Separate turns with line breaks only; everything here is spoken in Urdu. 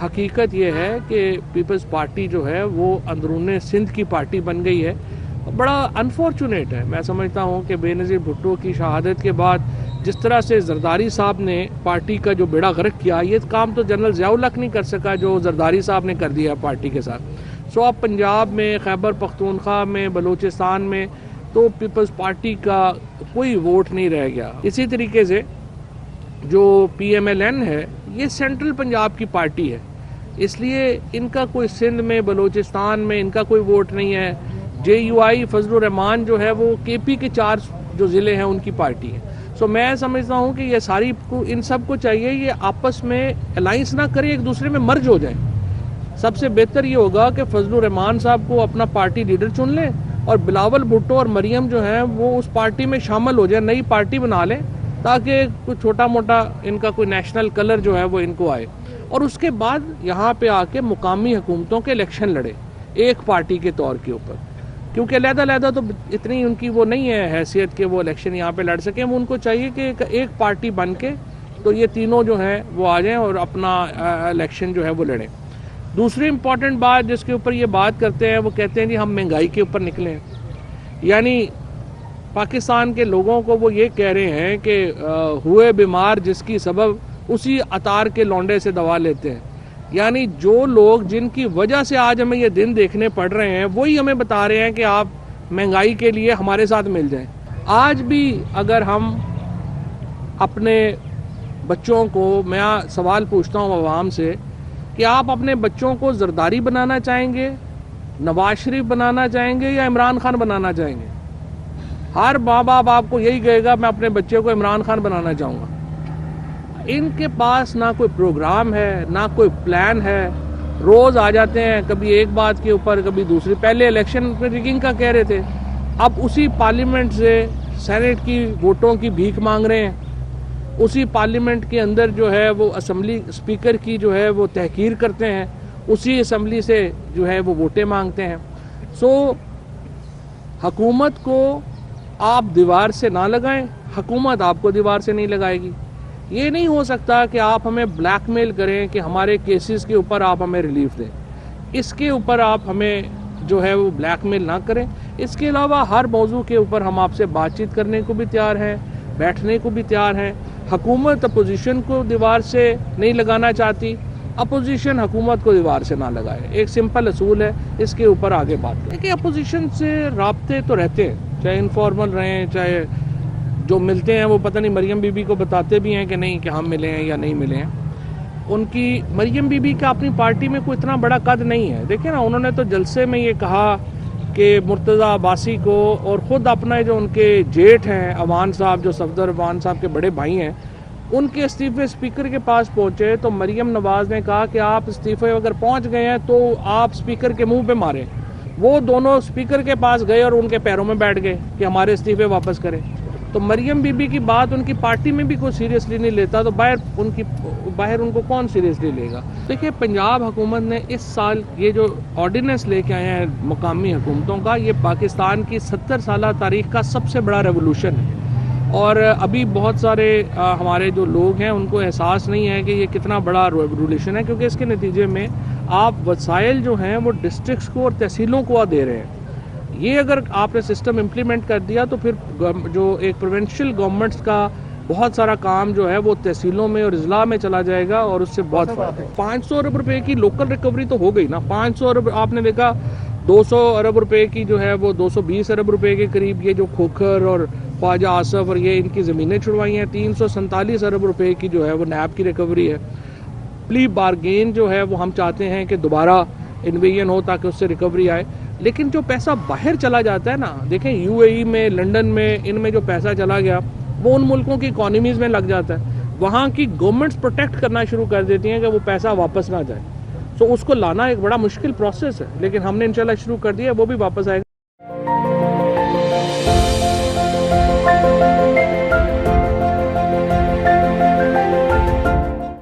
حقیقت یہ ہے کہ پیپلز پارٹی جو ہے وہ اندرون سندھ کی پارٹی بن گئی ہے. بڑا انفارچونیٹ ہے. میں سمجھتا ہوں کہ بے نظیر بھٹو کی شہادت کے بعد جس طرح سے زرداری صاحب نے پارٹی کا جو بیڑا غرق کیا، یہ کام تو جنرل ضیاء الحق نہیں کر سکا جو زرداری صاحب نے کر دیا پارٹی کے ساتھ. سو اب پنجاب میں، خیبر پختونخوا میں، بلوچستان میں تو پیپلز پارٹی کا کوئی ووٹ نہیں رہ گیا. اسی طریقے سے جو پی ایم ایل این ہے یہ سینٹرل پنجاب کی پارٹی ہے، اس لیے ان کا کوئی سندھ میں، بلوچستان میں ان کا کوئی ووٹ نہیں ہے. جے یو آئی فضل الرحمان جو ہے وہ کے پی کے 4 جو ضلع ہیں ان کی پارٹی ہے. سو میں سمجھتا ہوں کہ یہ ساری ان سب کو چاہیے یہ آپس میں الائنس نہ کریں، ایک دوسرے میں مرج ہو جائیں. سب سے بہتر یہ ہوگا کہ فضل الرحمان صاحب کو اپنا پارٹی لیڈر چن لیں اور بلاول بھٹو اور مریم جو ہیں وہ اس پارٹی میں شامل ہو جائیں، نئی پارٹی بنا لیں تاکہ کوئی چھوٹا موٹا ان کا کوئی نیشنل کلر جو ہے وہ ان کو آئے، اور اس کے بعد یہاں پہ آ کے مقامی حکومتوں کے الیکشن لڑے ایک پارٹی کے طور کے اوپر. کیونکہ علیحدہ تو اتنی ان کی وہ نہیں ہے حیثیت کہ وہ الیکشن یہاں پہ لڑ سکیں. وہ ان کو چاہیے کہ ایک پارٹی بن کے تو یہ تینوں جو ہیں وہ آ جائیں اور اپنا الیکشن جو ہے وہ لڑیں. دوسری امپورٹنٹ بات جس کے اوپر یہ بات کرتے ہیں وہ کہتے ہیں جی ہم مہنگائی کے اوپر نکلیں. یعنی پاکستان کے لوگوں کو وہ یہ کہہ رہے ہیں کہ ہوئے بیمار جس کی سبب اسی عطار کے لونڈے سے دوا لیتے ہیں. یعنی جو لوگ جن کی وجہ سے آج ہمیں یہ دن دیکھنے پڑ رہے ہیں وہی ہمیں بتا رہے ہیں کہ آپ مہنگائی کے لیے ہمارے ساتھ مل جائیں. آج بھی اگر ہم اپنے بچوں کو، میں سوال پوچھتا ہوں عوام سے کہ آپ اپنے بچوں کو زرداری بنانا چاہیں گے، نواز شریف بنانا چاہیں گے یا عمران خان بنانا چاہیں گے؟ ہر ماں باپ آپ کو یہی کہے گا میں اپنے بچے کو عمران خان بنانا چاہوں گا. ان کے پاس نہ کوئی پروگرام ہے نہ کوئی پلان ہے. روز آ جاتے ہیں کبھی ایک بات کے اوپر کبھی دوسری. پہلے الیکشن پہ ریگنگ کا کہہ رہے تھے، اب اسی پارلیمنٹ سے سینٹ کی ووٹوں کی بھیک مانگ رہے ہیں. اسی پارلیمنٹ کے اندر جو ہے وہ اسمبلی اسپیکر کی جو ہے وہ تحقیر کرتے ہیں، اسی اسمبلی سے جو ہے وہ ووٹیں مانگتے ہیں. سو حکومت کو آپ دیوار سے نہ لگائیں، حکومت آپ کو دیوار سے نہیں لگائے گی. یہ نہیں ہو سکتا کہ آپ ہمیں بلیک میل کریں کہ ہمارے کیسز کے اوپر آپ ہمیں ریلیف دیں. اس کے اوپر آپ ہمیں جو ہے وہ بلیک میل نہ کریں. اس کے علاوہ ہر موضوع کے اوپر ہم آپ سے بات چیت کرنے کو بھی تیار ہیں، بیٹھنے کو بھی تیار ہیں. حکومت اپوزیشن کو دیوار سے نہیں لگانا چاہتی، اپوزیشن حکومت کو دیوار سے نہ لگائے. ایک سمپل اصول ہے، اس کے اوپر آگے بات کریں. کہ اپوزیشن سے رابطے تو رہتے ہیں، چاہے انفارمل رہیں چاہے جو ملتے ہیں وہ پتہ نہیں مریم بی بی کو بتاتے بھی ہیں کہ نہیں کہ ہم ملے ہیں یا نہیں ملے ہیں. ان کی مریم بی بی کا اپنی پارٹی میں کوئی اتنا بڑا قد نہیں ہے. دیکھیں نا، انہوں نے تو جلسے میں یہ کہا کہ مرتضی عباسی کو اور خود اپنا جو ان کے جیٹھ ہیں اوان صاحب، جو صفدر اوان صاحب کے بڑے بھائی ہیں، ان کے استعفے اسپیکر کے پاس پہنچے تو مریم نواز نے کہا کہ آپ استعفے اگر پہنچ گئے ہیں تو آپ اسپیکر کے منہ پہ ماریں. وہ دونوں اسپیکر کے پاس گئے اور ان کے پیروں میں بیٹھ گئے کہ ہمارے استعفے واپس کریں. تو مریم بی بی کی بات ان کی پارٹی میں بھی کوئی سیریسلی نہیں لیتا تو باہر ان کو کون سیریسلی لے گا؟ دیکھیں، پنجاب حکومت نے اس سال یہ جو آرڈیننس لے کے آئے ہیں مقامی حکومتوں کا، یہ پاکستان کی 70 سالہ تاریخ کا سب سے بڑا ریولوشن ہے. اور ابھی بہت سارے ہمارے جو لوگ ہیں ان کو احساس نہیں ہے کہ یہ کتنا بڑا ریولوشن ہے، کیونکہ اس کے نتیجے میں آپ وسائل جو ہیں وہ ڈسٹرکٹس کو اور تحصیلوں کو دے رہے ہیں. یہ اگر آپ نے سسٹم امپلیمنٹ کر دیا تو پھر جو ایک پروونشل گورنمنٹس کا بہت سارا کام جو ہے وہ تحصیلوں میں اور اضلاع میں چلا جائے گا اور اس سے بہت فائدہ ہے. 500 ارب روپے کی لوکل ریکوری تو ہو گئی نا. 500 ارب آپ نے دیکھا، 200 ارب روپے کی جو ہے وہ 220 ارب روپے کے قریب یہ جو کھوکھر اور خواجہ آصف اور یہ ان کی زمینیں چھڑوائی ہیں. 347 ارب روپے کی جو ہے وہ نیب کی ریکوری ہے. پلی بارگین جو ہے وہ ہم چاہتے ہیں کہ دوبارہ انویژن ہو تاکہ اس سے ریکوری آئے. لیکن جو پیسہ باہر چلا جاتا ہے نا، دیکھیں یو اے ای میں، لنڈن میں، ان میں جو پیسہ چلا گیا وہ ان ملکوں کی اکانومیز میں لگ جاتا ہے. وہاں کی گورنمنٹس پروٹیکٹ کرنا شروع کر دیتی ہیں کہ وہ پیسہ واپس نہ جائے. سو اس کو لانا ایک بڑا مشکل پروسیس ہے، لیکن ہم نے انشاءاللہ شروع کر دیا ہے، وہ بھی واپس آئے گا.